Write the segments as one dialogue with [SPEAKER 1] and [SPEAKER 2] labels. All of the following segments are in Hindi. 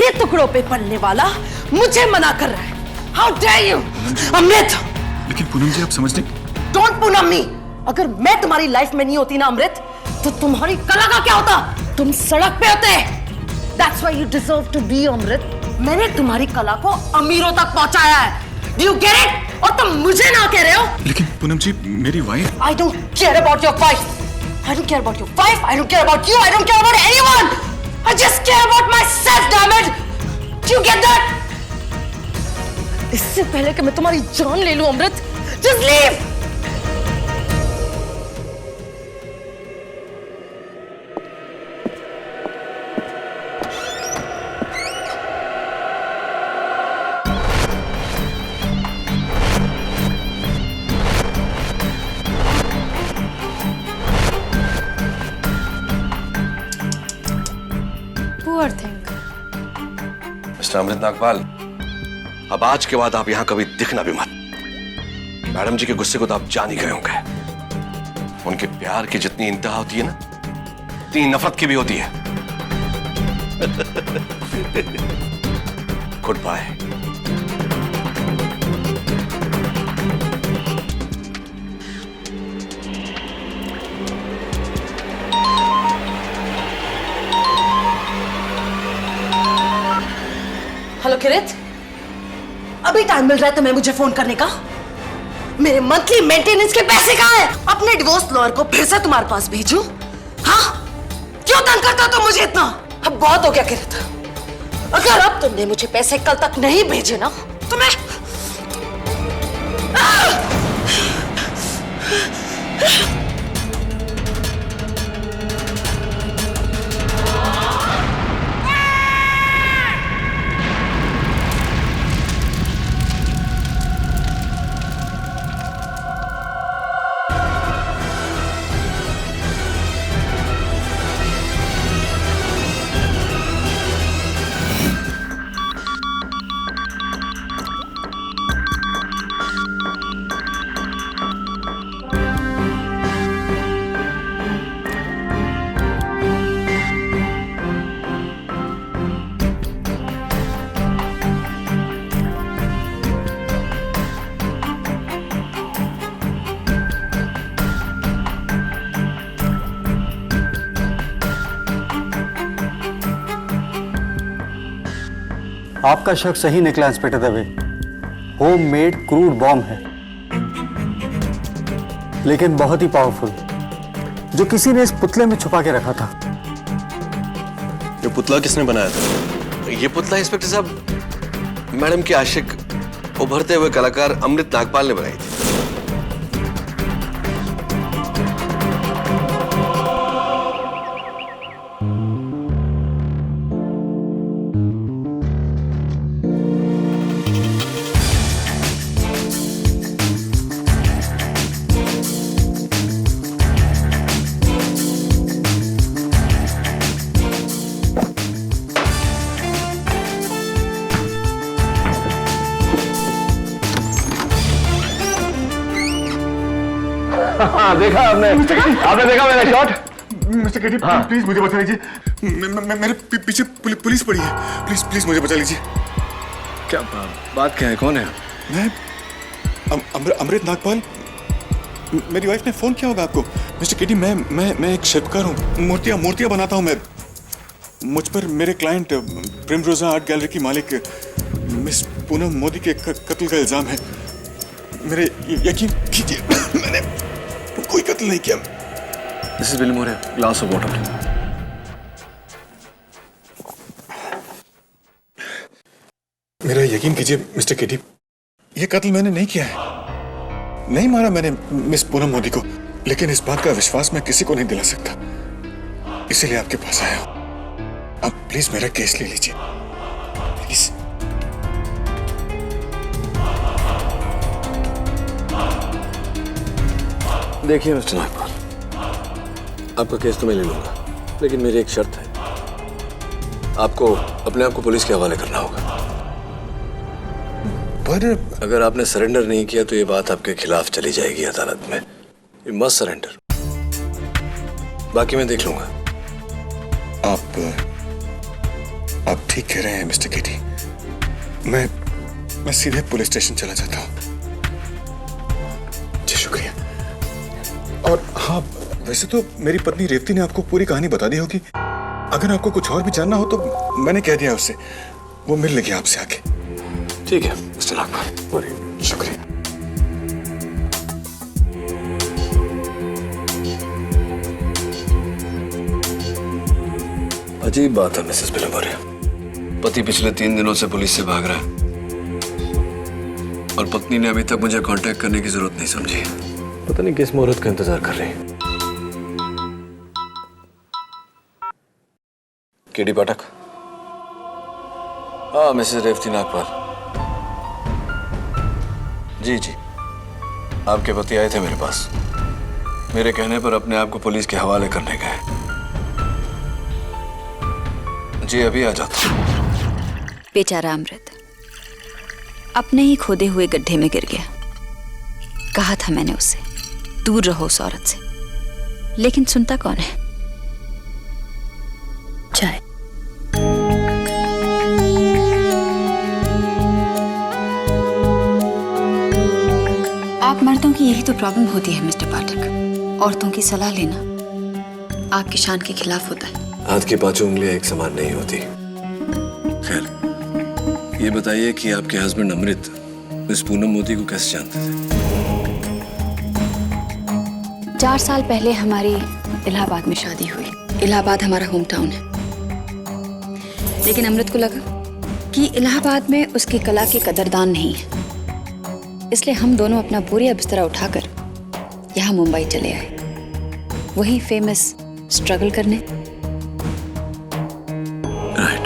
[SPEAKER 1] मेरे टुकड़ों पे पलने वाला मुझे मना कर रहा है। How dare you, अमृत?
[SPEAKER 2] लेकिन पूनम जी आप समझते।
[SPEAKER 1] Don't पूनम मी। अगर मैं तुम्हारी लाइफ में नहीं होती ना अमृत, तो तुम्हारी कला का क्या होता? तुम सड़क पे होते। That's why you deserve to be अमृत। मैंने तुम्हारी कला को अमीरों तक पहुंचाया है। Do you get it? और तुम मुझे ना कह रहे हो?
[SPEAKER 2] लेकिन पूनम जी मेरी wife.
[SPEAKER 1] I don't care about your wife. I don't care about your wife. I don't care about you. I don't care about anyone. I just care about myself, damn it. Do you get that? इससे पहले कि मैं तुम्हारी जान ले लूं Amrit, just leave.
[SPEAKER 3] Poor thing.
[SPEAKER 4] Mister Amrit Nagpal, अब आज के बाद आप यहां कभी दिखना भी मत। मैडम जी के गुस्से को तो आप जान ही गए होंगे। उनके प्यार की जितनी इंतहा होती है ना, उतनी नफरत की भी होती है। Good bye.
[SPEAKER 1] हेलो किरित, अभी टाइम मिल रहा है तुम्हें मुझे फोन करने का? मेरे मंथली मेंटेनेंस के पैसे कहाँ हैं? अपने डिवोर्स लॉयर को फिर से तुम्हारे पास भेजूं? हाँ? क्यों तंग करता हो तुम मुझे इतना? अब बहुत हो गया किरित। अगर अब तुमने मुझे पैसे कल तक नहीं भेजे ना, तो मैं
[SPEAKER 5] आपका शक सही निकला inspector Dave. Home made crude bomb है, लेकिन बहुत ही पावरफुल, जो किसी ने इस पुतले में छुपा के रखा था।
[SPEAKER 4] ये पुतला किसने बनाया था? ये पुतला इंस्पेक्टर साहब मैडम के आशिक उभरते हुए कलाकार अमृत नागपाल ने बनाई थी।
[SPEAKER 6] हाँ, देखा आपने देखा मेरा शॉट?
[SPEAKER 2] मिस्टर केटी प्लीज मुझे बचा लीजिए। मेरे पीछे पुलिस पड़ी है। प्लीज प्लीज मुझे बचा लीजिए।
[SPEAKER 4] क्या बात क्या है? कौन है?
[SPEAKER 2] मैं अमृत नागपाल। मेरी वाइफ ने फोन किया होगा आपको। मिस्टर केटी मैं एक शिल्पकार हूँ। मूर्तियाँ बनाता हूँ मैं। मुझ पर मेरे क्लाइंट प्रिमरोजा आर्ट गैलरी की मालिक मिस पूनम मोदी के कत्ल का इल्जाम है। मेरे यकीन कीजिए मैंने कोई कत्ल नहीं किया।
[SPEAKER 4] This is Wilmore, glass of water.
[SPEAKER 2] मेरा यकीन कीजिए मिस्टर केटी, ये कत्ल मैंने नहीं किया है। नहीं मारा मैंने मिस पूनम मोदी को, लेकिन इस बात का विश्वास मैं किसी को नहीं दिला सकता, इसीलिए आपके पास आया हूं। अब प्लीज मेरा केस ले लीजिए, प्लीज।
[SPEAKER 4] देखिए मिस्टर नागपाल, आपका केस तो मैं ले लूंगा, लेकिन मेरी एक शर्त है। आपको अपने आप को पुलिस के हवाले करना होगा।
[SPEAKER 2] पर
[SPEAKER 4] अगर आपने सरेंडर नहीं किया तो ये बात आपके खिलाफ चली जाएगी अदालत में। यू मस्ट सरेंडर, बाकी मैं देख लूंगा।
[SPEAKER 2] आप ठीक कह रहे हैं मिस्टर केटी। मैं सीधे पुलिस स्टेशन चला जाता हूँ। जी शुक्रिया। और हाँ, वैसे तो मेरी पत्नी रेवती ने आपको पूरी कहानी बता दी होगी। अगर आपको कुछ और भी जानना हो तो मैंने कह दिया उससे, वो मिल लेगी आपसे आके।
[SPEAKER 4] ठीक है मिस्टर नागपाल,
[SPEAKER 2] शुक्रिया।
[SPEAKER 3] अजीब बात है मिसेस बिलमोरिया, पति पिछले 3 दिनों से पुलिस से भाग रहा है और पत्नी ने अभी तक मुझे कांटेक्ट करने की जरूरत नहीं समझी। पता नहीं किस मुहूर्त का इंतजार कर रही है। केडी पाठक। हाँ मिसेस रेवती नागपाल। जी जी, आपके पति आए थे मेरे पास, मेरे कहने पर अपने आप को पुलिस के हवाले करने गए। जी अभी आ जाता हूं।
[SPEAKER 7] बेचारा अमृत अपने ही खोदे हुए गड्ढे में गिर गया। कहा था मैंने उससे दूर रहो उस औरत से, लेकिन सुनता कौन है। चाय। आप मर्दों की यही तो प्रॉब्लम होती है मिस्टर पाठक, औरतों की सलाह लेना आपकी शान के खिलाफ होता है।
[SPEAKER 3] हाथ की 5 उंगलियां एक समान नहीं होती। खैर, ये बताइए कि आपके हस्बैंड अमृत मिस पूनम मोदी को कैसे जानते थे?
[SPEAKER 7] 4 साल पहले हमारी इलाहाबाद में शादी हुई। इलाहाबाद हमारा होम टाउन है, लेकिन अमृत को लगा कि इलाहाबाद में उसकी कला की कदरदान नहीं है, इसलिए हम दोनों अपना बोरिया बिस्तरा उठाकर यहाँ मुंबई चले आए, वही फेमस स्ट्रगल करने।
[SPEAKER 3] राइट।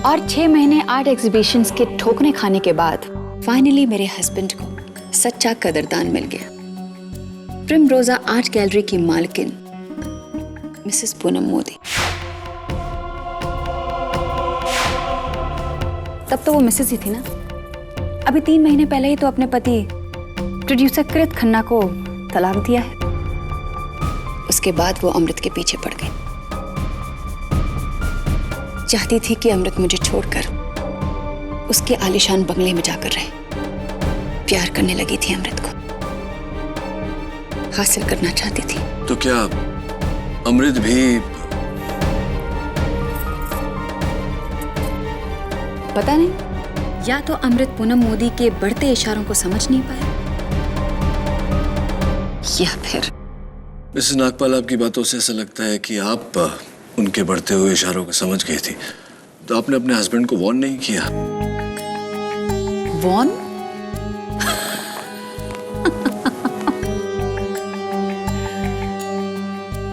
[SPEAKER 7] और 6 महीने आर्ट एग्जीबिशंस के ठोकने खाने के बाद फाइनली मेरे हस्बैंड को सच्चा कदरदान मिल गया। प्रिमरोजा आर्ट गैलरी की मालकिन मिसेस पूनम मोदी। तब तो वो मिसेस ही थी ना। अभी 3 महीने पहले ही तो अपने पति प्रोड्यूसर कृत खन्ना को तलाक दिया है। उसके बाद वो अमृत के पीछे पड़ गई। चाहती थी कि अमृत मुझे छोड़कर उसके आलीशान बंगले में जाकर रहे। प्यार करने लगी थी अमृत को, हासिल करना चाहती थी।
[SPEAKER 3] तो क्या अमृत भी?
[SPEAKER 7] पता नहीं, या तो अमृत पूनम मोदी के बढ़ते इशारों को समझ नहीं पाया, या फिर
[SPEAKER 3] मिसेस नागपाल, आपकी बातों से ऐसा लगता है कि आप उनके बढ़ते हुए इशारों को समझ गई थी, तो आपने अपने हस्बैंड को वॉर्न नहीं किया?
[SPEAKER 7] वॉर्न?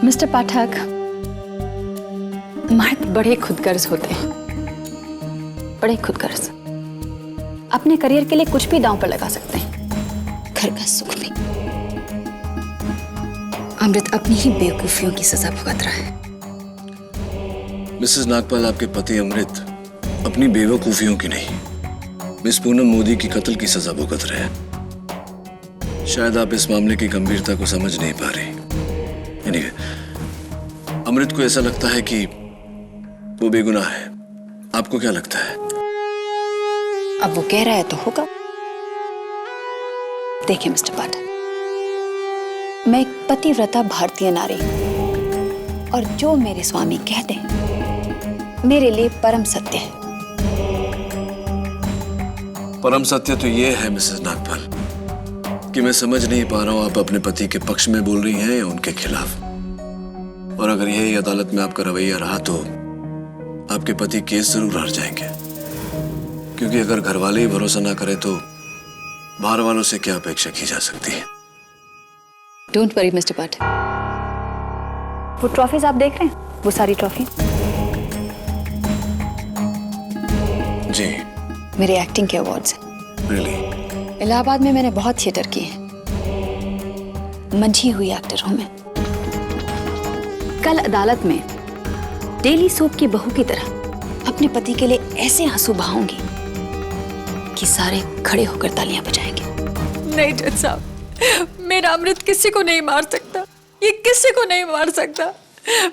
[SPEAKER 7] मिस्टर पाठक, मर्द बड़े खुदगर्ज होते हैं, बड़े खुदगर्ज। अपने करियर के लिए कुछ भी दांव पर लगा सकते हैं, घर का सुख भी। अमृत अपनी ही बेवकूफियों की सजा भुगत रहा है।
[SPEAKER 3] मिसेस नागपाल, आपके पति अमृत अपनी बेवकूफियों की नहीं, मिस पूनम मोदी की कत्ल की सजा भुगत रहे हैं। शायद आप इस मामले की गंभीरता को समझ नहीं पा रही। Anyway, अमृत को ऐसा लगता है कि वो बेगुनाह है। आपको क्या लगता है?
[SPEAKER 7] अब वो कह रहा है तो होगा। देखिए मिस्टर पाठक, मैं एक पतिव्रता भारतीय नारी हूं, और जो मेरे स्वामी कह दें मेरे लिए परम सत्य है।
[SPEAKER 3] परम सत्य तो ये है मिसेस नागपाल कि मैं समझ नहीं पा रहा हूं आप अपने पति के पक्ष में बोल रही हैं या उनके खिलाफ। और अगर यही अदालत में आपका रवैया रहा तो आपके पति केस जरूर हार जाएंगे, क्योंकि अगर घर वाले ही भरोसा ना करें तो बाहर वालों से क्या अपेक्षा की जा सकती है।
[SPEAKER 7] डोंट वरी मिस्टर पाठक, वो ट्रॉफीज आप देख रहे हैं, वो सारी ट्रॉफी
[SPEAKER 3] जी
[SPEAKER 7] मेरे एक्टिंग के अवार्ड्स हैं।
[SPEAKER 3] रियली?
[SPEAKER 7] इलाहाबाद में मैंने बहुत थिएटर किए हैं, मंझी हुई एक्टर हूं मैं। कल अदालत में डेली सोप की बहू की तरह अपने पति के लिए ऐसे आंसू बहाऊंगी कि सारे खड़े होकर तालियां बजाएंगे।
[SPEAKER 8] नहीं जज साहब, मेरा अमृत किसी को नहीं मार सकता। ये किसी को नहीं मार सकता।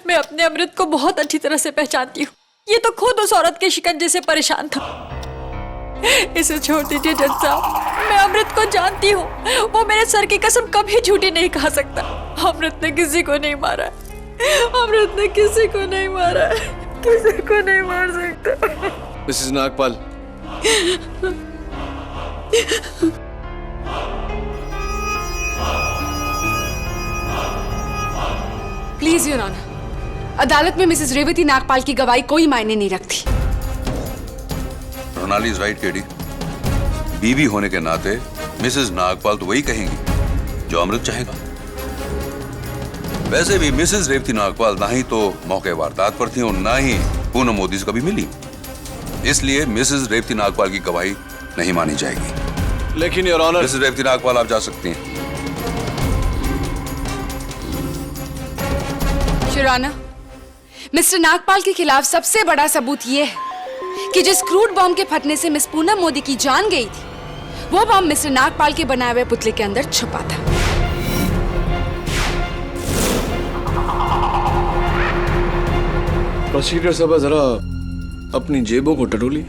[SPEAKER 8] मैं अपने अमृत को बहुत अच्छी तरह से पहचानती हूँ। ये तो खुद उस औरत के शिकंजे से परेशान था। इसे छोड़ दीजिए जज साहब, मैं अमृत को जानती हूँ। वो मेरे सर की कसम कभी झूठी नहीं खा सकता। अमृत ने किसी को नहीं मारा। अमृत ने किसी को नहीं मारा, किसी को नहीं मार सकता।
[SPEAKER 3] Mrs Nagpal,
[SPEAKER 9] please your honour, अदालत में मिसेस रेवती नागपाल की गवाही कोई मायने नहीं रखती।
[SPEAKER 10] Ronali is right KD. बीवी होने के नाते मिसेस नागपाल तो वही कहेंगी जो अमृत चाहेगा। वैसे भी मिसेस रेवती नागपाल ना ही तो मौके वारदात पर थी और ना ही पूनम मोदी से कभी मिली, इसलिए मिसेस रेवती नागपाल की गवाही नहीं मानी जाएगी।
[SPEAKER 3] लेकिन your honour,
[SPEAKER 10] Mrs Revathi Nagpal आप जा सकती हैं।
[SPEAKER 9] योर ऑनर, मिस्टर नागपाल के खिलाफ सबसे बड़ा सबूत यह है कि जिस क्रूड बॉम्ब के फटने से मिस पूनम मोदी की जान गई थी, वो बॉम्ब मिस्टर नागपाल के बनाए हुए पुतले के अंदर छुपा था।
[SPEAKER 3] प्रोसीक्यूटर साहब जरा अपनी जेबों को टटोलिए।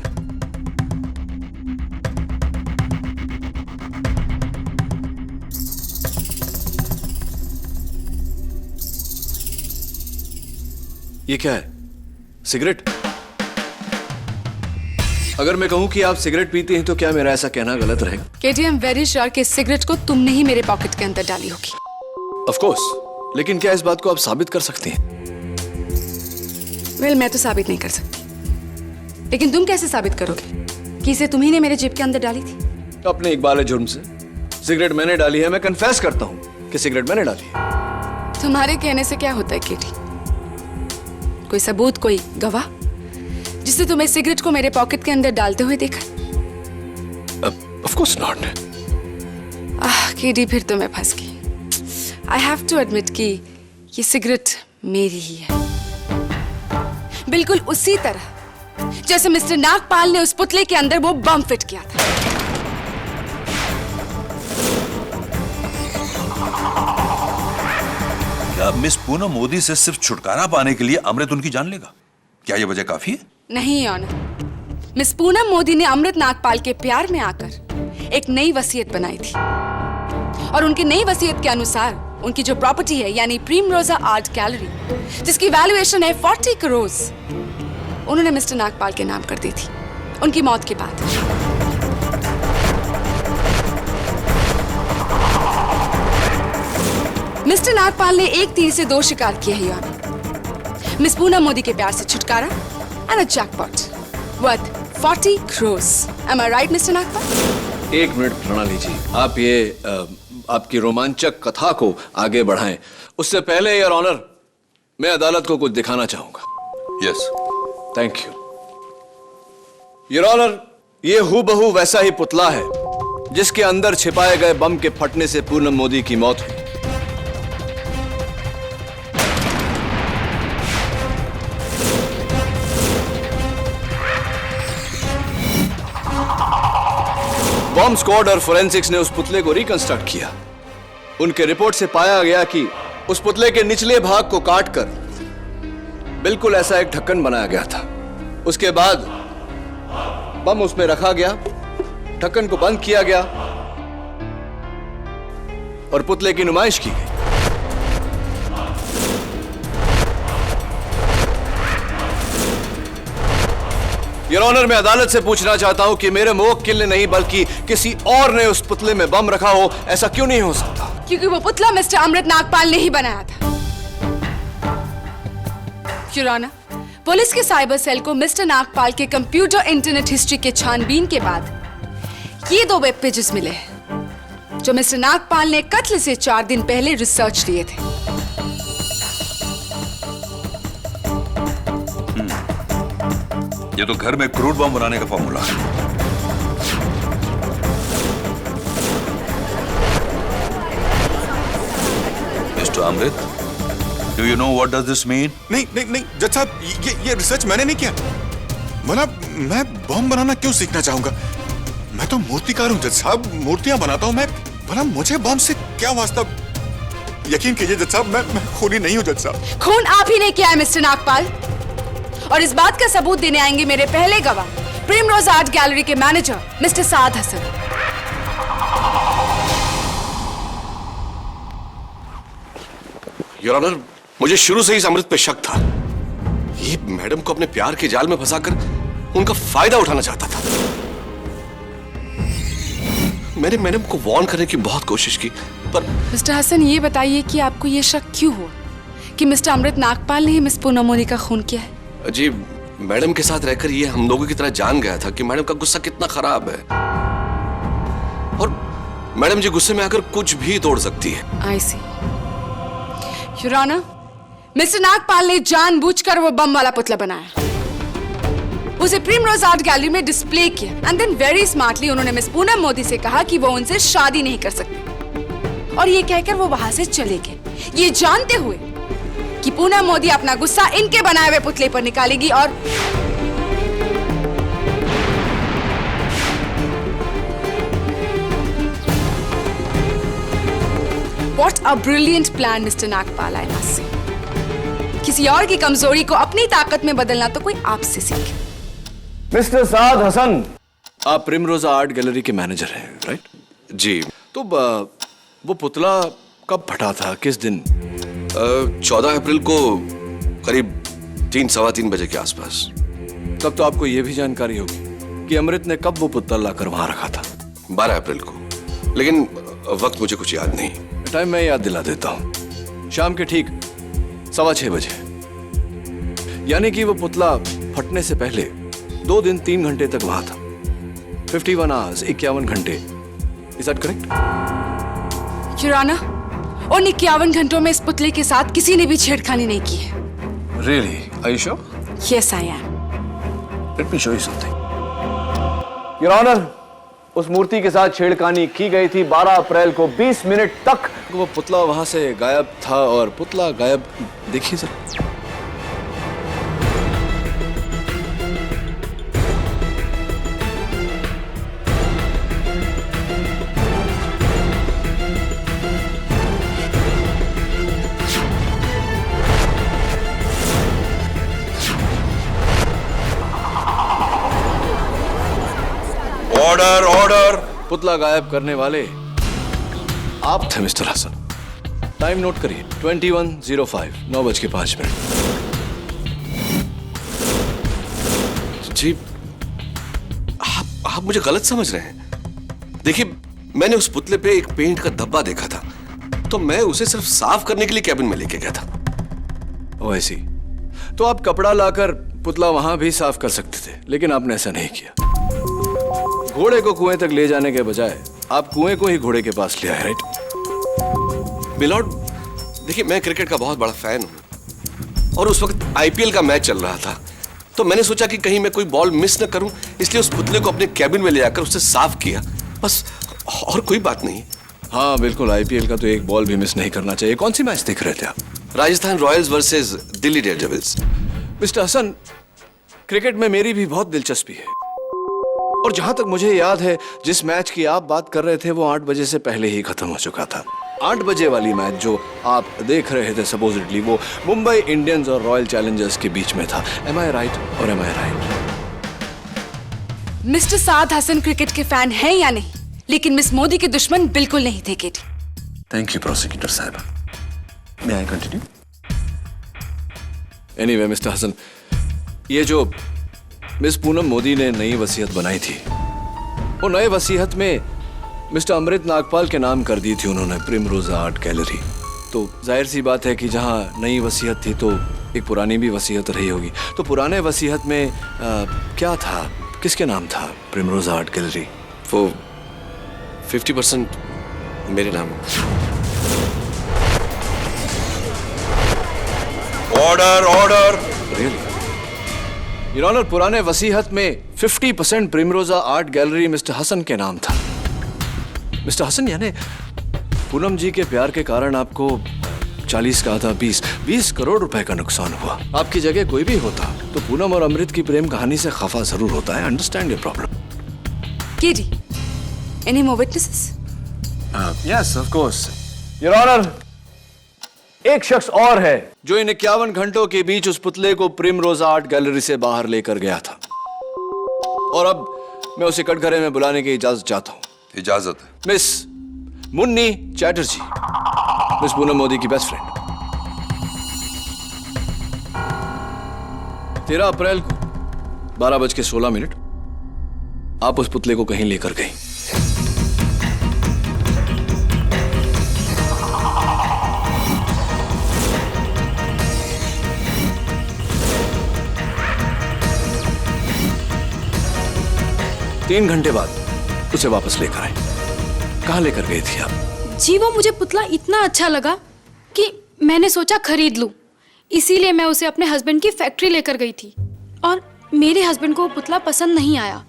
[SPEAKER 3] ये क्या है? सिगरेट? अगर मैं कहूं कि आप सिगरेट पीते हैं तो क्या मेरा ऐसा कहना गलत रहेगा?
[SPEAKER 9] केटी, आई एम वेरी श्योर कि इस सिगरेट को तुमने ही मेरे पॉकेट के अंदर डाली होगी।
[SPEAKER 3] ऑफ कोर्स, लेकिन क्या इस बात को आप साबित कर सकती हैं?
[SPEAKER 9] वेल, मैं तो साबित नहीं कर सकती, लेकिन तुम कैसे साबित करोगे कि इसे तुम्ही ने मेरे जेब के अंदर डाली थी?
[SPEAKER 3] अपने इकबाल जुर्म से सिगरेट मैंने डाली है। मैं कन्फेस करता हूं कि सिगरेट मैंने डाली है।
[SPEAKER 9] तुम्हारे कहने से क्या होता है केटी? कोई सबूत, कोई गवाह जिससे तुम्हें सिगरेट को मेरे पॉकेट के अंदर डालते हुए देखा?
[SPEAKER 3] Of course not.
[SPEAKER 9] केटी, फिर तो मैं फंस गई। आई हैव टू एडमिट कि ये सिगरेट मेरी ही है, बिल्कुल उसी तरह जैसे मिस्टर नागपाल ने उस पुतले के अंदर वो बम फिट किया था।
[SPEAKER 10] क्या मिस पूनम मोदी से सिर्फ छुटकारा पाने के लिए अमृत उनकी जान लेगा? क्या यह वजह काफी है?
[SPEAKER 9] नहीं ऑनर, मिस पूनम मोदी ने अमृत नागपाल के प्यार में आकर एक नई वसीयत बनाई थी, और उनकी नई वसीयत के अनुसार उनकी जो प्रॉपर्टी है यानी प्रिमरोजा आर्ट गैलरी, जिसकी वैल्यूएशन है 40 करोड़, उन्होंने मिस्टर नागपाल के नाम कर दी थी उनकी मौत के बाद। मिस्टर नागपाल ने एक तीर से दो शिकार किए हैं ऑनर। मिस पूनम मोदी के प्यार से छुटकारा and a jackpot worth 40 crore. Am I right, mister Nagpal?
[SPEAKER 3] एक मिनट प्रणाली जी, आप ये आपकी रोमांचक कथा को आगे बढ़ाएं। उससे पहले योर ऑनर, मैं अदालत को कुछ दिखाना चाहूंगा।
[SPEAKER 10] Yes.
[SPEAKER 3] Thank you your honour. ये हूबहू वैसा ही पुतला है जिसके अंदर छिपाए गए बम के फटने से पूनम मोदी की मौत हुई। बॉम्ब स्क्वाड और फोरेंसिक्स ने उस पुतले को रिकंस्ट्रक्ट किया। उनके रिपोर्ट से पाया गया कि उस पुतले के निचले भाग को काटकर बिल्कुल ऐसा एक ढक्कन बनाया गया था। उसके बाद बम उसमें रखा गया, ढक्कन को बंद किया गया और पुतले की नुमाइश की गई। योर ऑनर, मैं अदालत से पूछना चाहता हूं कि मेरे मुवक्किल ने नहीं बल्कि किसी और ने उस पुतले में बम रखा हो। ऐसा क्यों नहीं हो सकता?
[SPEAKER 9] क्योंकि वो पुतला मिस्टर अमृत नागपाल ने ही बनाया था। योर ऑनर, पुलिस के साइबर सेल को मिस्टर नागपाल के कंप्यूटर इंटरनेट हिस्ट्री के छानबीन के बाद ये दो वेब पेजेस मिले हैं जो मिस्टर नागपाल ने कत्ल से 4 दिन पहले रिसर्च किए थे।
[SPEAKER 10] ये तो घर में क्रूड बम बनाने का फॉर्मूला है। Mr Amrit, do you know what does this mean?
[SPEAKER 2] नहीं नहीं नहीं जज साहब, ये रिसर्च मैंने नहीं किया। मैं बम बनाना क्यों सीखना चाहूंगा? मैं तो मूर्तिकार हूं जज साहब, मूर्तियां बनाता हूं मैं। मुझे बम से क्या वास्ता? यकीन कीजिए जज साहब, मैं खूनी नहीं हूँ जज साहब।
[SPEAKER 9] खून आप ही ने किया है मिस्टर नागपाल, और इस बात का सबूत देने आएंगे मेरे पहले गवाह, प्रिमरोज आर्ट गैलरी के manager Mr Saad Hasan.
[SPEAKER 4] Your honour, मुझे शुरू से ही इस अमृत पे शक था। ये मैडम को अपने प्यार के जाल में फंसाकर उनका फायदा उठाना चाहता था। मैंने मैडम को वार्न करने की बहुत कोशिश की, पर
[SPEAKER 9] मिस्टर हसन, ये बताइए कि आपको ये शक क्यों हुआ कि मिस्टर अमृत नागपाल ने ही मिस पूनम मोदी का खून किया है?
[SPEAKER 4] जी, मैडम के साथ रहकर ये हम लोगों की तरह जान गया था कि मैडम का गुस्सा कितना खराब है, और मैडम जी गुस्से में आकर कुछ भी तोड़ सकती है।
[SPEAKER 9] आई सी। योर ऑनर, मिस्टर नागपाल ने जानबूझकर वो बम वाला पुतला बनाया, उसे प्रिमरोज आर्ट गैलरी में डिस्प्ले किया, एंड देन वेरी स्मार्टली उन्होंने मिस पूनम मोदी से कहा कि वो उनसे शादी नहीं कर सकती, और ये कहकर वो वहां से चले गए, ये जानते हुए कि पूनम मोदी अपना गुस्सा इनके बनाए हुए पुतले पर निकालेगी। और What a brilliant plan, Mr. Nagpal, I must say. किसी और की कमजोरी को अपनी ताकत में बदलना तो कोई आपसे सीखे।
[SPEAKER 6] मिस्टर साद हसन,
[SPEAKER 3] आप प्रिमरोजा आर्ट गैलरी के मैनेजर हैं, राइट?
[SPEAKER 4] जी।
[SPEAKER 3] तो वो पुतला कब फटा था, किस दिन?
[SPEAKER 4] 14 अप्रैल को करीब 3-3:15 बजे के आसपास।
[SPEAKER 3] तब तो आपको यह भी जानकारी होगी कि अमृत ने कब वो पुतला लाकर वहां रखा था।
[SPEAKER 4] 12 अप्रैल को, लेकिन वक्त मुझे कुछ याद नहीं।
[SPEAKER 3] टाइम मैं याद दिला देता हूँ। शाम के ठीक 6:15 बजे, यानी कि वो पुतला फटने से पहले 2 दिन 3 घंटे तक वहां था। 51 आवर्स, 51 घंटे। Is that correct?
[SPEAKER 9] Your honour, उन 51 घंटों में इस पुतले के साथ किसी ने भी छेड़खानी नहीं की है।
[SPEAKER 3] Really? Are you sure?
[SPEAKER 9] Yes, I am.
[SPEAKER 3] Let me show you something.
[SPEAKER 6] Your honour, उस मूर्ति के साथ छेड़खानी की गई थी 12 अप्रैल को 20 मिनट तक।
[SPEAKER 3] वो पुतला वहां से गायब था, और पुतला गायब, देखिए सर।
[SPEAKER 4] Order, order.
[SPEAKER 3] पुतला गायब करने वाले आप थे मिस्टर हसन। टाइम नोट करिए, 21:05, 9:05।
[SPEAKER 4] जी, आप मुझे गलत समझ रहे हैं। देखिए, मैंने उस पुतले पे एक पेंट का धब्बा देखा था, तो मैं उसे सिर्फ साफ करने के लिए कैबिन में लेके गया था।
[SPEAKER 3] ओह, ऐसी। तो आप कपड़ा लाकर पुतला वहां भी साफ कर सकते थे, लेकिन आपने ऐसा नहीं किया। घोड़े को कुएं तक ले जाने के बजाय आप कुएं को ही घोड़े के पास ले आए, राइट?
[SPEAKER 4] मिलॉर्ड, देखिए, मैं क्रिकेट का बहुत बड़ा फैन हूं, और उस वक्त आईपीएल का मैच चल रहा था, तो मैंने सोचा कि कहीं मैं कोई बॉल मिस न करूं, इसलिए उस पुतले को अपने कैबिन में ले जाकर उसे साफ किया, बस, और कोई बात नहीं।
[SPEAKER 3] हाँ बिल्कुल, आईपीएल का तो एक बॉल भी मिस नहीं करना चाहिए। कौन सी मैच देख रहे थे आप?
[SPEAKER 4] Rajasthan Royals versus Delhi Daredevils.
[SPEAKER 3] Mr Hasan, cricket में मेरी भी बहुत दिलचस्पी है, और जहां तक मुझे याद है, जिस मैच की आप बात कर रहे थे वो 8 बजे से पहले ही खत्म हो चुका था। 8 बजे वाली मैच जो आप देख रहे थे सपोजिटली, वो मुंबई इंडियंस और रॉयल चैलेंजर्स के बीच में था। एम आई राइट और एम आई right?
[SPEAKER 9] Mister Saad Hasan cricket के फैन हैं या नहीं, लेकिन मिस मोदी के दुश्मन बिल्कुल नहीं थे, केटी।
[SPEAKER 3] थैंक यू प्रोसिक्यूटर साहब। May I continue? Anyway mister Hasan, ये जो मिस पूनम मोदी ने नई वसीयत बनाई थी, वो नए वसीयत में मिस्टर अमृत नागपाल के नाम कर दी थी उन्होंने, प्रिमरोजा आर्ट गैलरी। तो जाहिर सी बात है कि जहां नई वसीयत थी तो एक पुरानी भी वसीयत रही होगी। तो पुराने वसीयत में क्या था, किसके नाम था प्रिमरोजा आर्ट गैलरी?
[SPEAKER 4] वो 50% मेरे नाम। Order, order.
[SPEAKER 3] Really? Your honour, पुराने वसीयत में 50% Primrose art gallery Mr Hasan के नाम था। मिस्टर हसन, यानी पूनम जी के प्यार के कारण आपको 40 का आधा 20 करोड़ रुपए का नुकसान हुआ। आपकी जगह कोई भी होता तो पूनम और अमृत की प्रेम कहानी से खफा जरूर होता है। Understand your problem.
[SPEAKER 9] KT, any more witnesses?
[SPEAKER 5] Yes of course.
[SPEAKER 6] Your honour, एक शख्स और है जो इन 51 घंटों के बीच उस पुतले को प्रिमरोजा आर्ट गैलरी से बाहर लेकर गया था, और अब मैं उसे कटघरे में बुलाने की इजाजत चाहता हूं।
[SPEAKER 10] इजाजत है।
[SPEAKER 6] मिस मुन्नी चैटर्जी, मिस पूनम मोदी की बेस्ट फ्रेंड। 13 अप्रैल को 12:16 आप उस पुतले को कहीं लेकर गई। तीन घंटे बाद उसे वापस लेकर आए। कहां लेकर गई थी आप?
[SPEAKER 8] जी वो मुझे पुतला इतना अच्छा लगा कि मैंने सोचा खरीद लूं, इसीलिए मैं उसे अपने हस्बैंड की फैक्ट्री लेकर गई थी। और मेरे हस्बैंड को वो पुतला पसंद नहीं आया,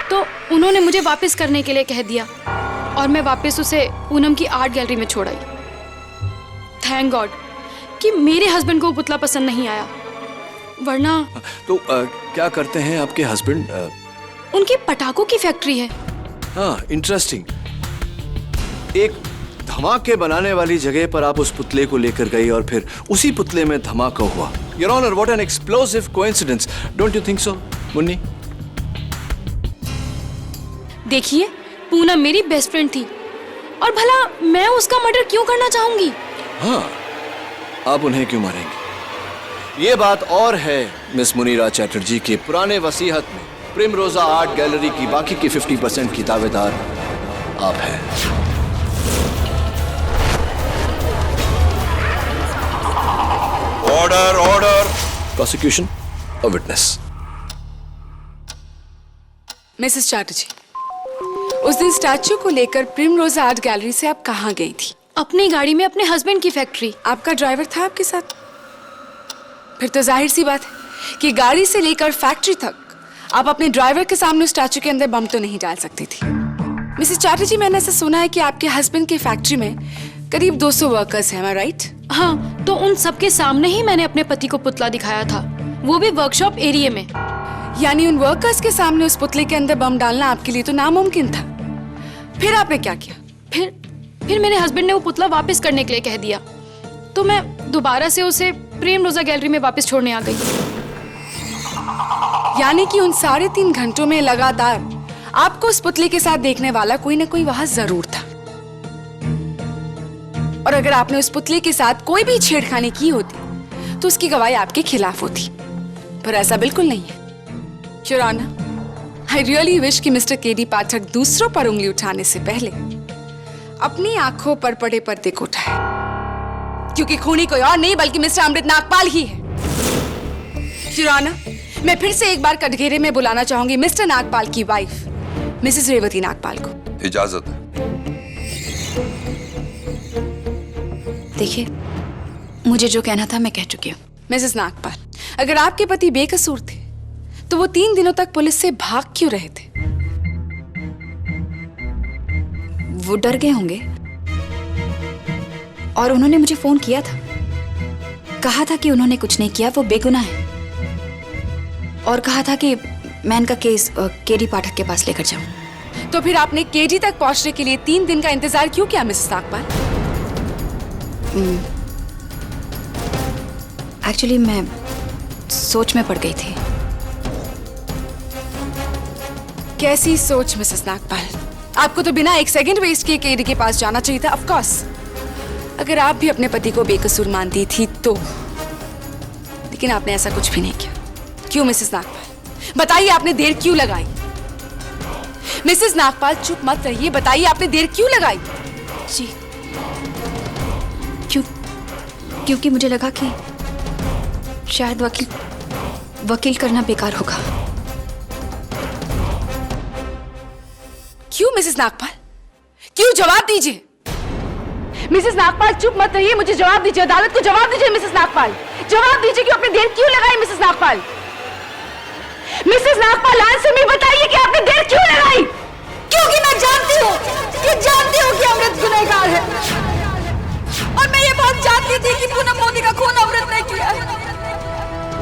[SPEAKER 8] तो उन्होंने मुझे वापस करने के लिए कह दिया और मैं वापस उसे पूनम की आर्ट गैलरी में छोड़ आई। थैंक गॉड कि मेरे हस्बैंड को वो पुतला पसंद नहीं आया, वरना
[SPEAKER 6] तो क्या करते हैं आपके हस्बैंड?
[SPEAKER 8] उनकी पटाखों की फैक्ट्री है।
[SPEAKER 6] हाँ, इंटरेस्टिंग। एक धमाके बनाने वाली जगह पर आप उस पुतले को लेकर गई और फिर उसी पुतले में धमाका हुआ। Your honour, what an explosive coincidence, don't you think so Munni?
[SPEAKER 8] देखिए, पूनम मेरी बेस्ट फ्रेंड थी और भला मैं उसका मर्डर क्यों करना चाहूंगी?
[SPEAKER 6] हाँ, आप उन्हें क्यों मारेंगे? ये बात और है मिस मुनीरा चैटर्जी के पुराने वसीहत में प्रिमरोजा आर्ट गैलरी की बाकी की 50% की दावेदार आप हैं।
[SPEAKER 10] Order order.
[SPEAKER 6] Prosecution, a witness.
[SPEAKER 9] Mrs Chatterjee, उस दिन स्टैच्यू को लेकर प्रिमरोजा आर्ट गैलरी से आप कहाँ गई थी?
[SPEAKER 8] अपनी गाड़ी में अपने हस्बैंड की फैक्ट्री।
[SPEAKER 9] आपका ड्राइवर था आपके साथ? फिर तो जाहिर सी बात है कि गाड़ी से लेकर फैक्ट्री तक आप अपने ड्राइवर के सामने स्टैच्यू के अंदर बम तो नहीं डाल सकती थी। मिसेस चैटर्जी, मैंने ऐसा सुना है कि आपके हस्बैंड की फैक्ट्री में करीब 200 वर्कर्स हैं, am I right?
[SPEAKER 8] हाँ, तो उन सबके सामने ही मैंने अपने पति को पुतला दिखाया था, वो भी वर्कशॉप एरिया में।
[SPEAKER 9] यानी उन वर्कर्स के सामने उस पुतले के अंदर बम डालना आपके लिए तो नामुमकिन था। फिर आपने क्या किया?
[SPEAKER 8] फिर मेरे हस्बैंड ने वो पुतला वापस करने के लिए कह दिया, तो मैं दोबारा से उसे प्रिमरोजा गैलरी में वापस छोड़ने आ गई।
[SPEAKER 9] यानी कि उन 3.5 घंटों में लगातार आपको उस पुतले के साथ देखने वाला कोई ना कोई वहां जरूर था, और अगर आपने उस पुतले के साथ कोई भी छेड़खानी की होती तो उसकी गवाही आपके खिलाफ होती, पर ऐसा बिल्कुल नहीं है। Your honour, I really wish कि मिस्टर केडी पाठक दूसरों पर उंगली उठाने से पहले अपनी आंखों पर पड़े पर्दे को उठाए, क्योंकि खूनी कोई और नहीं बल्कि मिस्टर अमृत नागपाल ही है। योर ऑनर, मैं फिर से एक बार कटघरे में बुलाना चाहूंगी मिस्टर नागपाल की वाइफ मिसेस रेवती नागपाल को।
[SPEAKER 10] इजाजत है।
[SPEAKER 7] देखिए, मुझे जो कहना था मैं कह चुकी हूँ।
[SPEAKER 9] मिसेस नागपाल, अगर आपके पति बेकसूर थे तो वो 3 दिनों तक पुलिस से भाग क्यों रहे थे?
[SPEAKER 7] वो डर गए होंगे और उन्होंने मुझे फोन किया था, कहा था कि उन्होंने कुछ नहीं किया, वो बेगुनाह है, और कहा था कि मैं इनका केस केडी पाठक के पास लेकर जाऊं।
[SPEAKER 9] तो फिर आपने केडी तक पहुंचने के लिए 3 दिन का इंतजार क्यों किया मिसेस नागपाल?
[SPEAKER 7] एक्चुअली मैं सोच में पड़ गई थी।
[SPEAKER 9] कैसी सोच मिसेस नागपाल? आपको तो बिना 1 सेकंड वेस्ट किए केडी के पास जाना चाहिए था। ऑफ कोर्स, अगर आप भी अपने पति को बेकसूर मानती थी तो, लेकिन आपने ऐसा कुछ भी नहीं किया। क्यों मिसेस नागपाल? बताइए, आपने देर क्यों लगाई? मिसेस नागपाल चुप मत रहिए, बताइए आपने देर क्यों लगाई?
[SPEAKER 7] जी, क्योंकि मुझे लगा कि शायद वकील करना बेकार होगा।
[SPEAKER 9] क्यों मिसेस नागपाल? क्यों? जवाब दीजिए। मिसेस नागपाल चुप मत रहिए, मुझे जवाब दीजिए, अदालत को जवाब दीजिए मिसेस नागपाल। जवाब दीजिए कि आपने देर क्यों लगाई Mrs Nagpal? Mrs Nagpal, answer में बताइए कि आपने देर क्यों लगाई? क्योंकि मैं जानती हूँ कि अमृत गुनहगार है, और मैं ये बात जानती थी कि पूनम मोदी का खून अमृत ने किया है।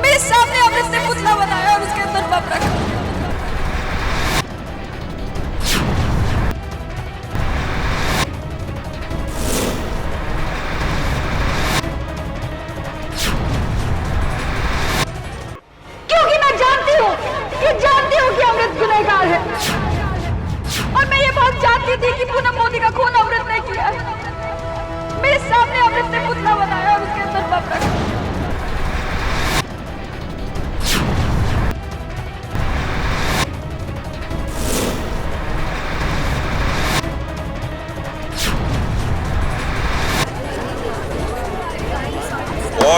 [SPEAKER 9] मेरे सामने अमृत ने पुतला बनाया और उसके अंदर बम रखा।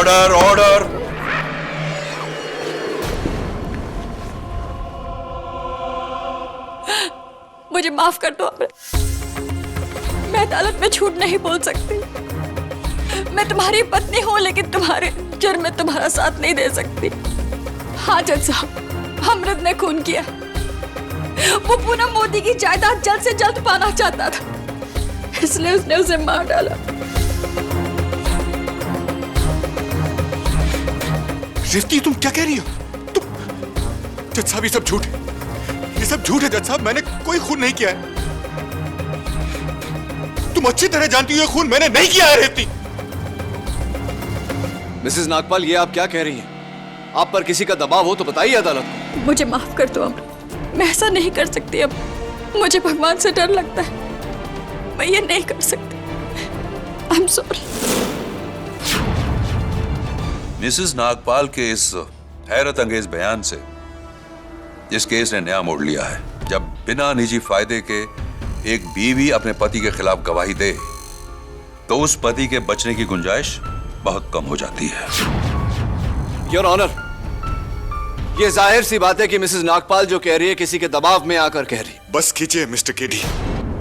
[SPEAKER 10] Order order.
[SPEAKER 8] मुझे माफ कर दो अमृत। मैं अदालत में झूठ नहीं बोल सकती। मैं तुम्हारी पत्नी हूं, लेकिन तुम्हारे जुर्म में तुम्हारा साथ नहीं दे सकती। हाँ जज साहब, अमृत ने खून किया। वो पूनम मोदी की जायदाद जल्द से जल्द पाना चाहता था, इसलिए उसने उसे मार डाला।
[SPEAKER 2] रेवती, तुम क्या कह रही हो? तुम जज साहब, ये सब झूठ है, ये सब झूठ है जज साहब। मैंने कोई खून नहीं किया है। तुम अच्छी तरह जानती हो ये खून मैंने नहीं किया है रेवती।
[SPEAKER 6] मिसेस नागपाल, ये आप क्या कह रही हैं? आप पर किसी का दबाव हो तो बताइए अदालत को।
[SPEAKER 8] मुझे माफ कर दो अमृत, मैं ऐसा नहीं कर सकती। अब मुझे भगवान से डर लगता है, मैं ये नहीं कर सकती। आई एम सॉरी।
[SPEAKER 10] मिसेस नागपाल के इस हैरत अंगेज बयान से इस केस ने नया मोड़ लिया है। जब बिना निजी फायदे के एक बीवी अपने पति के खिलाफ गवाही दे तो उस पति के बचने की गुंजाइश बहुत कम हो जाती है।
[SPEAKER 6] योर ऑनर, ये जाहिर सी बात है कि मिसेस नागपाल जो कह रही है किसी के दबाव में आकर कह रही।
[SPEAKER 2] बस कीजिए मिस्टर केडी,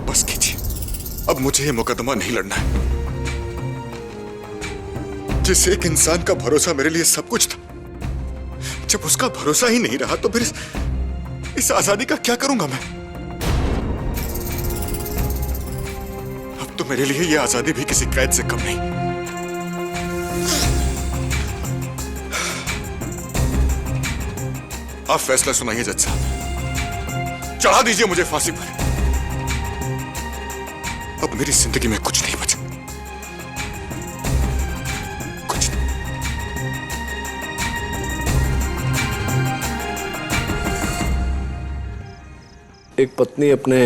[SPEAKER 2] बस कीजिए। अब मुझे ये मुकदमा नहीं लड़ना है। जिस एक इंसान का भरोसा मेरे लिए सब कुछ था, जब उसका भरोसा ही नहीं रहा तो फिर इस आजादी का क्या करूंगा मैं? अब तो मेरे लिए ये आजादी भी किसी कैद से कम नहीं। आप फैसला सुनाइए जज साहब, चढ़ा दीजिए मुझे फांसी पर। अब मेरी जिंदगी में कुछ नहीं बचा, कुछ नहीं।
[SPEAKER 3] एक पत्नी अपने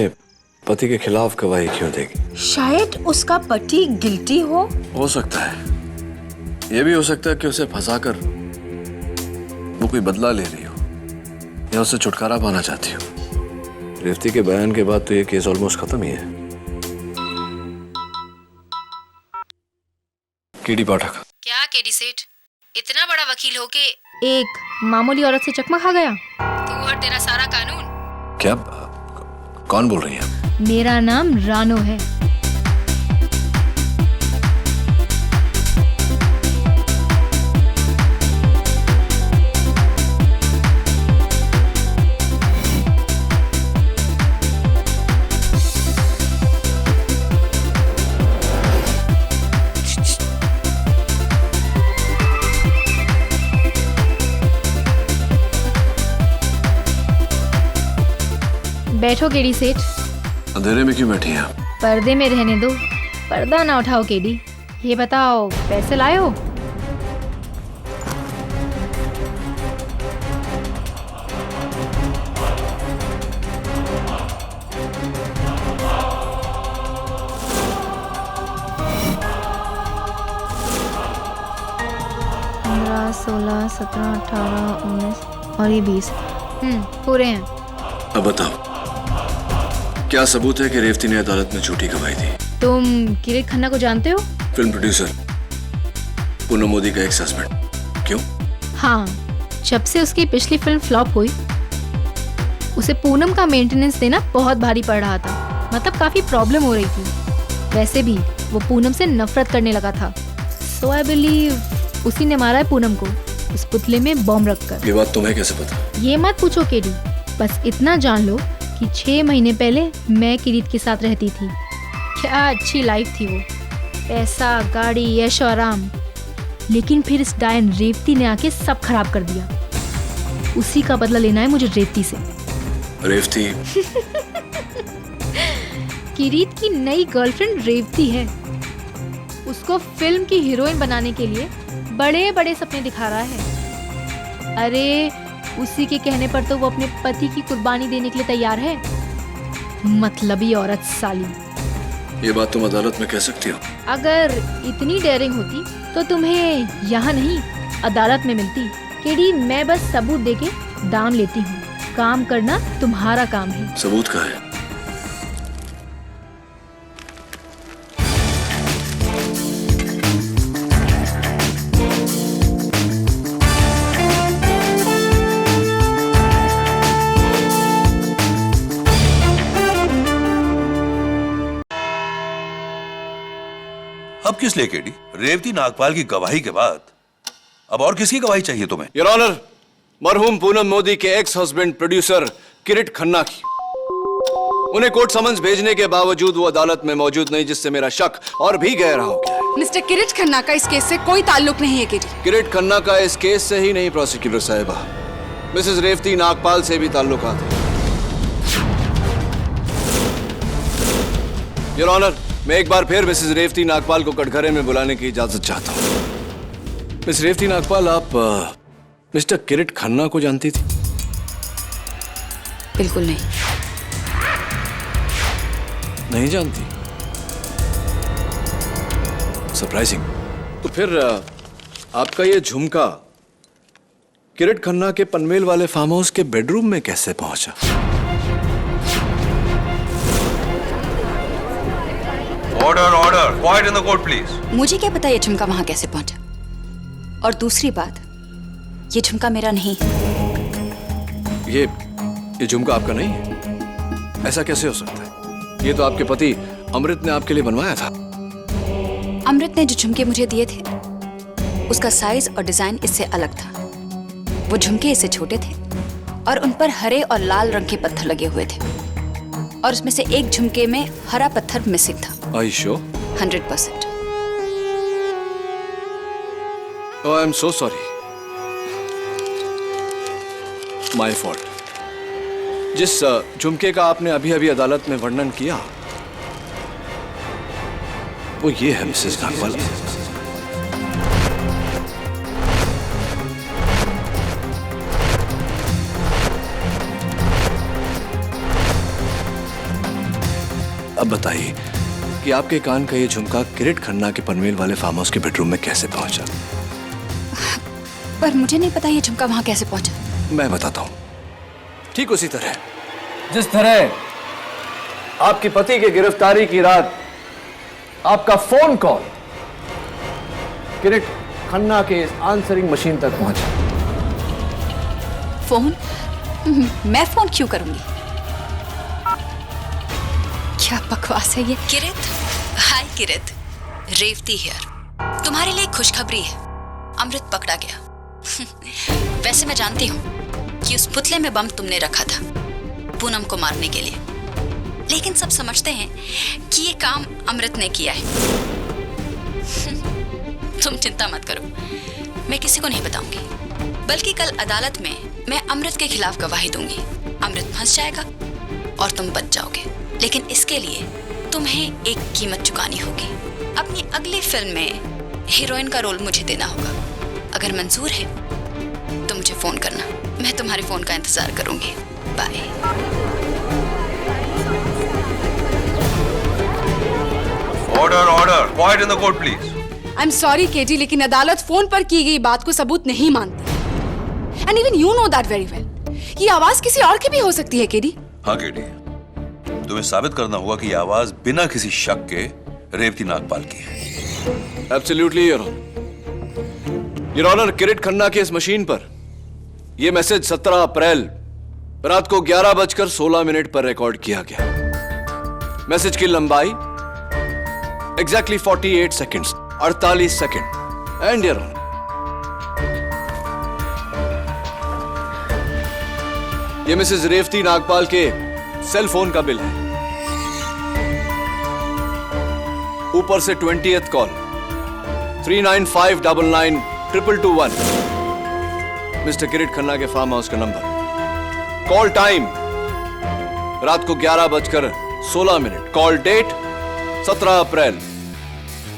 [SPEAKER 3] पति के खिलाफ गवाही क्यों देगी?
[SPEAKER 1] शायद उसका पति गिल्टी हो
[SPEAKER 3] सकता है। यह भी हो सकता है कि उसे फंसाकर वो कोई बदला ले रही हो या उससे छुटकारा पाना चाहती हो। रेवती के बयान के बाद तो ये केस ऑलमोस्ट खत्म ही है। केडी पाठक।
[SPEAKER 11] क्या केडी सेठ, इतना बड़ा वकील होके
[SPEAKER 12] एक मामूली औरत से चकमा खा गया?
[SPEAKER 11] तू और तेरा सारा कानून।
[SPEAKER 3] क्या? कौन बोल रही है?
[SPEAKER 12] मेरा नाम रानो है। बैठो केडी सेठ।
[SPEAKER 3] अंधेरे में क्यों बैठी हैं आप?
[SPEAKER 12] पर्दे में रहने दो, पर्दा ना उठाओ केडी। ये बताओ, पैसे लाए हो? पंद्रह, 16, 17, 18, 19 और ये 20। पूरे हैं।
[SPEAKER 3] अब बताओ, क्या सबूत है कि रेवती ने अदालत में झूठी गवाही दी?
[SPEAKER 12] तुम किरीट खन्ना को जानते हो?
[SPEAKER 3] फिल्म प्रोड्यूसर, पूनम मोदी का एक्स हस्बैंड। क्यों?
[SPEAKER 12] हाँ, जब से उसकी पिछली फिल्म फ्लॉप हुई, उसे पूनम का मेंटेनेंस देना बहुत भारी पड़ रहा था। मतलब काफी प्रॉब्लम हो रही थी। वैसे भी वो पूनम से नफरत करने लगा था। सो आई बिलीव उसी ने मारा है पूनम को, उस पुतले में बॉम्ब रखकर।
[SPEAKER 3] ये बात तुम्हें कैसे पता?
[SPEAKER 12] ये मत पूछो केडी, बस इतना जान लो कि 6 महीने पहले मैं किरीट के साथ रहती थी। क्या अच्छी लाइफ थी वो, पैसा, गाड़ी, यश और आराम। लेकिन फिर इस डायन रेवती ने आके सब खराब कर दिया। उसी का बदला लेना है मुझे रेवती से।
[SPEAKER 3] रेवती?
[SPEAKER 12] किरीट की नई गर्लफ्रेंड रेवती है। उसको फिल्म की हीरोइन बनाने के लिए बड़े बड़े सपने दिखा रहा है। अरे उसी के कहने पर तो वो अपने पति की कुर्बानी देने के लिए तैयार है। मतलबी औरत साली।
[SPEAKER 3] ये बात तुम अदालत में कह सकती हो?
[SPEAKER 12] अगर इतनी डेयरिंग होती तो तुम्हें यहाँ नहीं अदालत में मिलती। केडी, मैं बस सबूत देके दाम लेती हूँ, काम करना तुम्हारा काम है।
[SPEAKER 3] सबूत का है?
[SPEAKER 10] अब किस लिए केडी? रेवती नागपाल की गवाही के बाद अब और किसकी गवाही चाहिए तुम्हें?
[SPEAKER 6] योर ऑनर, मरहूम पूनम मोदी के एक्स हस्बैंड प्रोड्यूसर किरीट खन्ना की। उन्हें कोर्ट समन्स भेजने के बावजूद वो अदालत में मौजूद नहीं, जिससे मेरा शक और भी गहरा हो गया है।
[SPEAKER 9] मिस्टर किरीट खन्ना का इस केस से कोई ताल्लुक नहीं है केडी।
[SPEAKER 6] किरीट खन्ना का इस केस से ही नहीं प्रोसिक्यूटर साहिबा, मिसेस रेवती नागपाल से भी ताल्लुकात है। योर ऑनर, मैं एक बार फिर मिसेस रेवती नागपाल को कटघरे में बुलाने की इजाजत चाहता हूँ। मिस रेवती नागपाल, आप मिस्टर किरीट खन्ना को जानती थी?
[SPEAKER 7] बिल्कुल नहीं।
[SPEAKER 6] नहीं जानती? सरप्राइजिंग। तो फिर आपका ये झुमका किरीट खन्ना के पनवेल वाले फार्म हाउस के बेडरूम में कैसे पहुंचा?
[SPEAKER 10] Order order, quiet in the court please.
[SPEAKER 7] मुझे क्या पता ये झुमका वहां कैसे पहुंचा। और दूसरी बात, ये झुमका मेरा नहीं।
[SPEAKER 6] ये झुमका आपका नहीं है? ऐसा कैसे हो सकता है? ये तो आपके पति अमृत ने आपके लिए बनवाया था।
[SPEAKER 7] अमृत ने जो झुमके मुझे दिए थे उसका साइज और डिजाइन इससे अलग था। वो झुमके इससे छोटे थे और उन पर हरे और लाल रंग के पत्थर लगे हुए थे, और उसमें से एक झुमके में हरा पत्थर मिसिंग था।
[SPEAKER 6] Are you sure?
[SPEAKER 7] 100%।
[SPEAKER 6] Oh, I'm so sorry. My fault. जिस झुमके का आपने अभी अभी अदालत में वर्णन किया वो ये है मिसेस नागपाल। अब बताइए कि आपके कान का ये झुमका किरीट खन्ना के पनवेल वाले फार्म हाउस के बेडरूम में कैसे पहुंचा?
[SPEAKER 7] पर मुझे नहीं पता ये झुमका वहां कैसे पहुंचा।
[SPEAKER 6] मैं बताता हूं। ठीक उसी तरह जिस तरह आपके पति की गिरफ्तारी की रात आपका फोन कॉल किरीट खन्ना के आंसरिंग मशीन तक पहुंचा।
[SPEAKER 7] फोन? मैं फोन क्यों करूंगी? क्या बकवास है ये।
[SPEAKER 11] किरित, हाय किरित, रेवती हियर। तुम्हारे लिए खुशखबरी है, अमृत पकड़ा गया। वैसे मैं जानती हूँ कि उस पुतले में बम तुमने रखा था पूनम को मारने के लिए, लेकिन सब समझते हैं कि ये काम अमृत ने किया है। तुम चिंता मत करो, मैं किसी को नहीं बताऊंगी, बल्कि कल अदालत में मैं अमृत के खिलाफ गवाही दूंगी। अमृत फंस जाएगा और तुम बच जाओगे, लेकिन इसके लिए तुम्हें एक कीमत चुकानी होगी। अपनी अगली फिल्म में हीरोइन का रोल मुझे देना होगा। अगर मंजूर है तो मुझे फोन करना, मैं तुम्हारे फोन का इंतजार करूंगी। Bye.
[SPEAKER 10] Order order, quiet in the court please.
[SPEAKER 9] I am sorry KD, लेकिन अदालत फोन पर की गई बात को सबूत नहीं मानती। And even you know that very well. ये आवाज किसी और की भी हो सकती है केडी।
[SPEAKER 10] हाँ केडी, तुम्हें साबित करना होगा कि यह आवाज बिना किसी शक के रेवती नागपाल की है।
[SPEAKER 6] Absolutely your honour. Your honour, Kirit Khanna की इस मशीन पर यह मैसेज 17 अप्रैल रात को 11:16 पर रिकॉर्ड किया गया। मैसेज की लंबाई exactly 48 seconds, 48 second. And your honour, यह मिसेस रेवती नागपाल के सेल फोन का बिल है। ऊपर से 20th call 39599221 mister Kirit Khanna के फार्म हाउस का नंबर। कॉल टाइम रात को 11:16। Call date 17 April.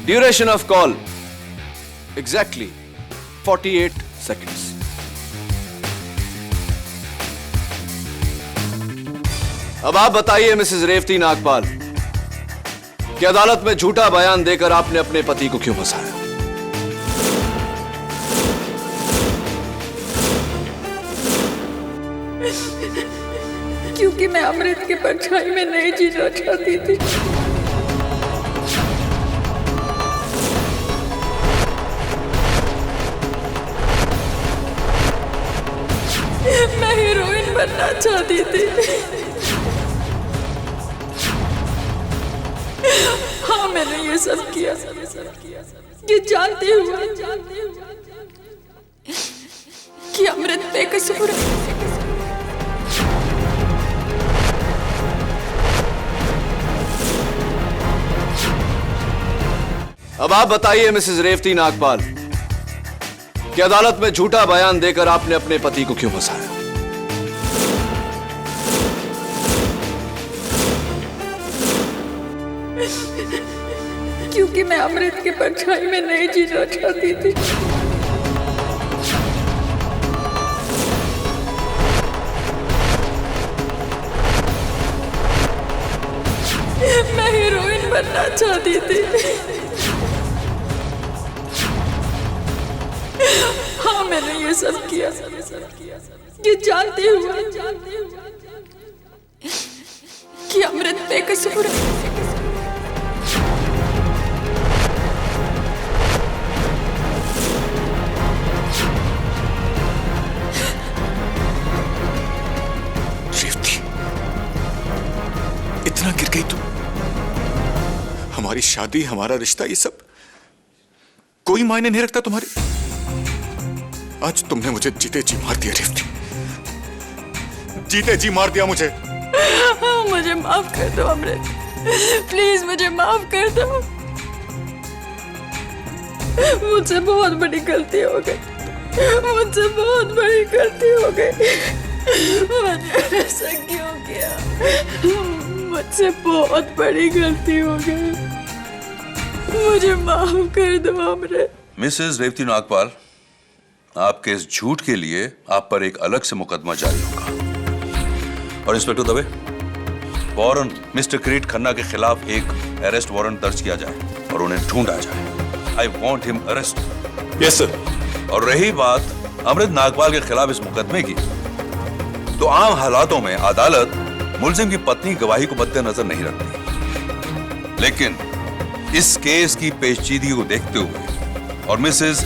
[SPEAKER 6] Duration of call exactly 48 seconds. अब आप बताइए मिसेस रेवती नागपाल कि अदालत में झूठा बयान देकर आपने अपने पति को क्यों फंसाया?
[SPEAKER 8] क्योंकि मैं अमृत की परछाई में नहीं जीना चाहती थी। मैं हीरोइन बनना चाहती थी। हाँ, मैंने ये सब किया ये जानते हुए कि अमृत बेकसूर है।
[SPEAKER 6] अब आप बताइए मिसेस रेवती नागपाल कि अदालत में झूठा बयान देकर आपने अपने पति को क्यों फंसाया?
[SPEAKER 8] क्योंकि मैं अमृत के परछाई में नहीं जीना चाहती थी। मैं हीरोइन बनना चाहती थी। हाँ, मैंने ये सब किया ये जानते हुए कि अमृत बेकसूर है।
[SPEAKER 2] इतना गिर गई तू? हमारी शादी, हमारा रिश्ता, ये सब कोई मायने नहीं रखता तुम्हारे? आज तुमने मुझे जीते जी मार दिया रेवती, जीते जी मार दिया मुझे।
[SPEAKER 8] मुझे माफ कर दो अमृत, प्लीज मुझे माफ कर दो। मुझसे बहुत बड़ी गलती हो गई, मुझसे बहुत बड़ी गलती हो गई। मैंने ऐसा क्यों किया? मुझसे बहुत बड़ी गलती हो गई, मुझे माफ कर दो अमृत।
[SPEAKER 10] मिसेस रेवती नागपाल, आपके इस झूठ के लिए आप पर एक अलग से मुकदमा जारी होगा। और इंस्पेक्टर दवे, फौरन मिस्टर किरीट खन्ना के खिलाफ एक अरेस्ट वारंट दर्ज किया जाए और उन्हें ढूंढा जाए। I want him arrest.
[SPEAKER 4] Yes sir.
[SPEAKER 10] और रही बात अमृत नागपाल के खिलाफ इस मुकदमे की, तो आम हालातों में अदालत मुलजिम की पत्नी गवाही को मद्देनजर नहीं रखती, लेकिन इस केस की पेचीदगी को देखते हुए और मिसेस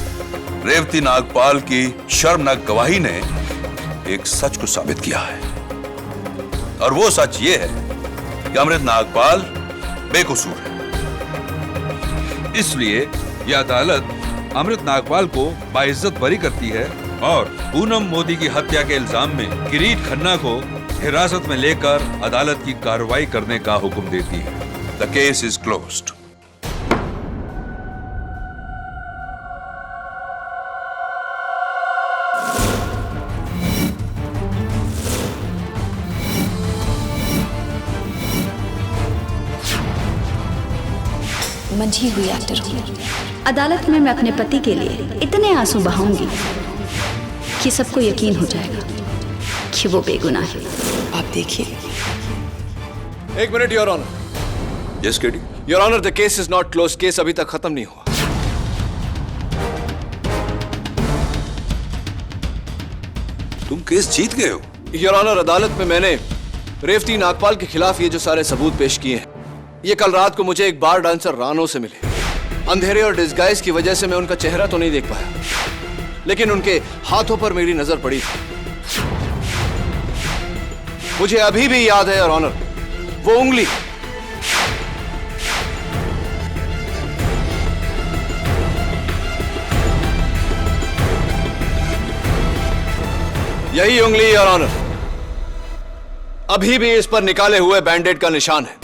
[SPEAKER 10] रेवती नागपाल की शर्मनाक गवाही ने एक सच को साबित किया है, और वो सच ये है कि अमृत नागपाल बेकसूर है। इसलिए यह अदालत अमृत नागपाल को बाइज्जत बरी करती है और पूनम मोदी की हत्या के इल्जाम में किरीट खन्ना को हिरासत में लेकर अदालत की कार्रवाई करने का हुक्म देती है। The case is closed.
[SPEAKER 11] मंझी हुई एक्टर हूँ। अदालत में मैं अपने पति के लिए इतने आंसू बहाऊंगी कि सबको यकीन हो जाएगा कि वो बेगुनाह है।
[SPEAKER 7] आप देखिए।
[SPEAKER 6] एक minute your honour.
[SPEAKER 10] Yes KD.
[SPEAKER 6] Your honour, the case is not close. Case अभी तक खत्म नहीं हुआ।
[SPEAKER 10] तुम केस जीत गए हो?
[SPEAKER 6] योर ऑनर, अदालत में मैंने रेवती नागपाल के खिलाफ ये जो सारे सबूत पेश किए हैं, ये कल रात को मुझे एक बार डांसर रानो से मिले। अंधेरे और डिस्गाइज की वजह से मैं उनका चेहरा तो नहीं देख पाया, लेकिन उनके हाथों पर मेरी नजर पड़ी थी। मुझे अभी भी याद है योर ऑनर, वो उंगली, यही उंगली योर ऑनर अभी भी इस पर निकाले हुए बैंडेड का निशान है।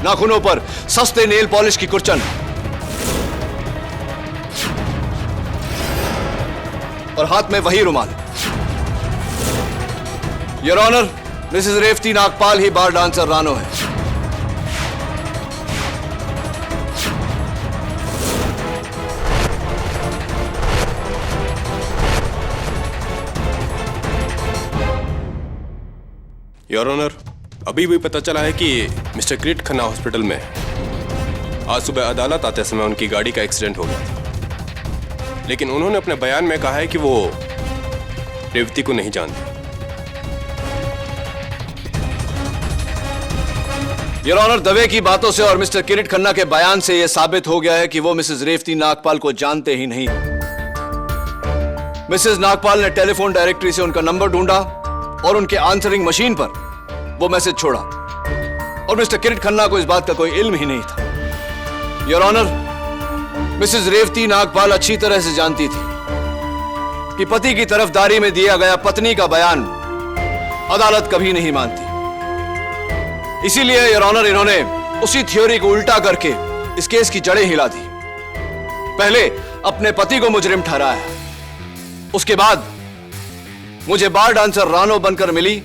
[SPEAKER 6] नाखूनों पर सस्ते नेल पॉलिश की कुर्चन और हाथ में वही रुमाल। Your honour, Mrs Revathi Nagpal ही बार डांसर रानो है।
[SPEAKER 13] योर ऑनर, अभी भी पता चला है कि मिस्टर किरीट खन्ना हॉस्पिटल में है। आज सुबह अदालत आते समय उनकी गाड़ी का एक्सीडेंट हो गया था, लेकिन उन्होंने अपने बयान में कहा है कि वो रेवती को नहीं जानते।
[SPEAKER 6] योर ऑनर, दवे की बातों से और मिस्टर किरीट खन्ना के बयान से यह साबित हो गया है कि वो मिसेस रेवती नागपाल को जानते ही नहीं। मिसेस नागपाल ने टेलीफोन डायरेक्टरी से उनका नंबर ढूंढा और उनके आंसरिंग मशीन पर वो मैसेज छोड़ा। और मिस्टर किरीट खन्ना को इस बात का कोई इल्म ही नहीं था। Your honour, Mrs Revathi Nagpal अच्छी तरह से जानती थी कि पति की तरफदारी में दिया गया पत्नी का बयान अदालत कभी नहीं मानती। इसीलिए योर ऑनर, इन्होंने उसी थ्योरी को उल्टा करके इस केस की जड़ें हिला दी। पहले अपने पति को मुजरिम ठहराया, उसके बाद मुझे बार डांसर रानो बनकर मिली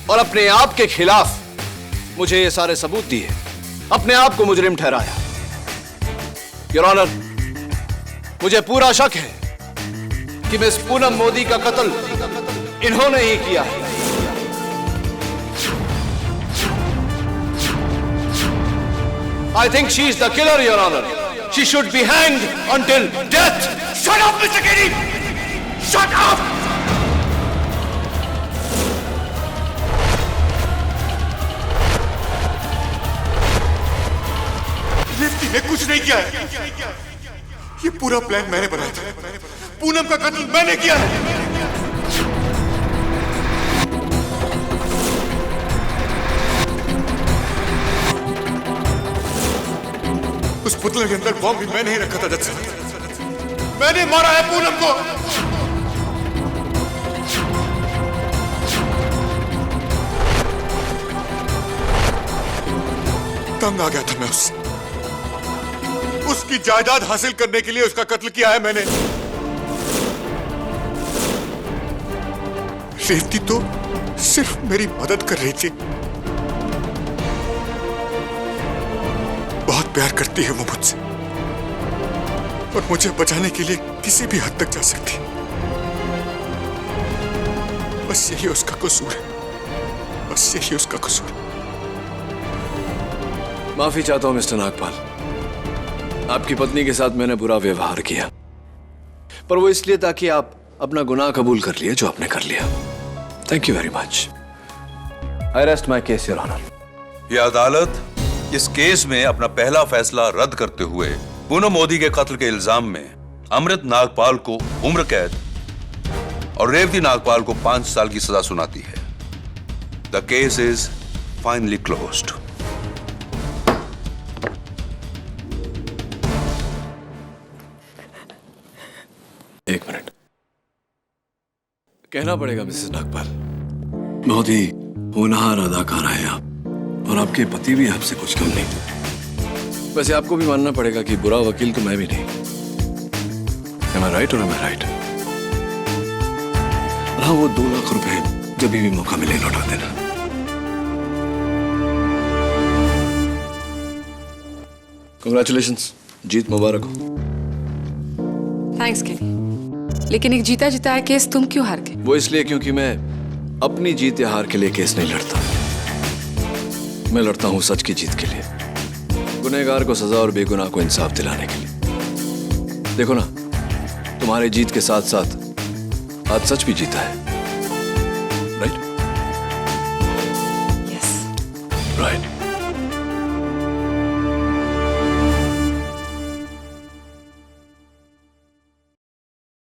[SPEAKER 6] और अपने आप के खिलाफ मुझे ये सारे सबूत दिए, अपने आप को मुजरिम ठहराया। योर ऑनर, मुझे पूरा शक है कि मिस पूनम मोदी का कत्ल इन्होंने ही किया है। I think she is the killer, Your Honor. She should be hanged until death. Shut up, Mr. Kennedy! Shut up!
[SPEAKER 2] Revati ने कुछ नहीं किया है। ये पूरा प्लान मैंने बनाया था। पूनम का कत्ल मैंने किया है। उस पुतले के अंदर बॉम्ब भी मैंने ही रखा था। जज साहब, मैंने मारा है पूनम को। तंग आ गया था मैं उससे। उसकी जायदाद हासिल करने के लिए उसका कत्ल किया है मैंने। रेवती तो सिर्फ मेरी मदद कर रही थी। बहुत प्यार करती है वो मुझसे और मुझे बचाने के लिए किसी भी हद तक जा सकती है। बस यही उसका कसूर है। बस यही उसका कसूर है।
[SPEAKER 6] माफी चाहता हूं मिस्टर नागपाल, आपकी पत्नी के साथ मैंने बुरा व्यवहार किया, पर वो इसलिए ताकि आप अपना गुनाह कबूल कर लिए जो आपने कर लिया। Thank you very much. I rest my case, your honour.
[SPEAKER 10] यह अदालत इस केस में अपना पहला फैसला रद्द करते हुए पूनम मोदी के कत्ल के इल्जाम में अमृत नागपाल को उम्र कैद और रेवती नागपाल को 5 साल की सजा सुनाती है। The case is finally closed.
[SPEAKER 3] एक मिनट, कहना पड़ेगा मिसेस नागपाल, बहुत ही होनहार अदाकारा है आप और आपके पति भी आपसे कुछ कम नहीं। वैसे आपको भी मानना पड़ेगा कि बुरा वकील तो मैं भी नहीं। Am I right or am I right? हाँ, वो 2 लाख रुपए जब भी मौका मिले लौटा देना। Congratulations, जीत मुबारक हो।
[SPEAKER 9] थैंक्स केनी, लेकिन एक जीता जिताया केस तुम क्यों हार गए?
[SPEAKER 6] वो इसलिए क्योंकि मैं अपनी जीत या हार के लिए केस नहीं लड़ता। मैं लड़ता हूं सच की जीत के लिए, गुनहगार को सजा और बेगुनाह को इंसाफ दिलाने के लिए। देखो ना, तुम्हारे जीत के साथ साथ आज सच भी जीता है, राइट?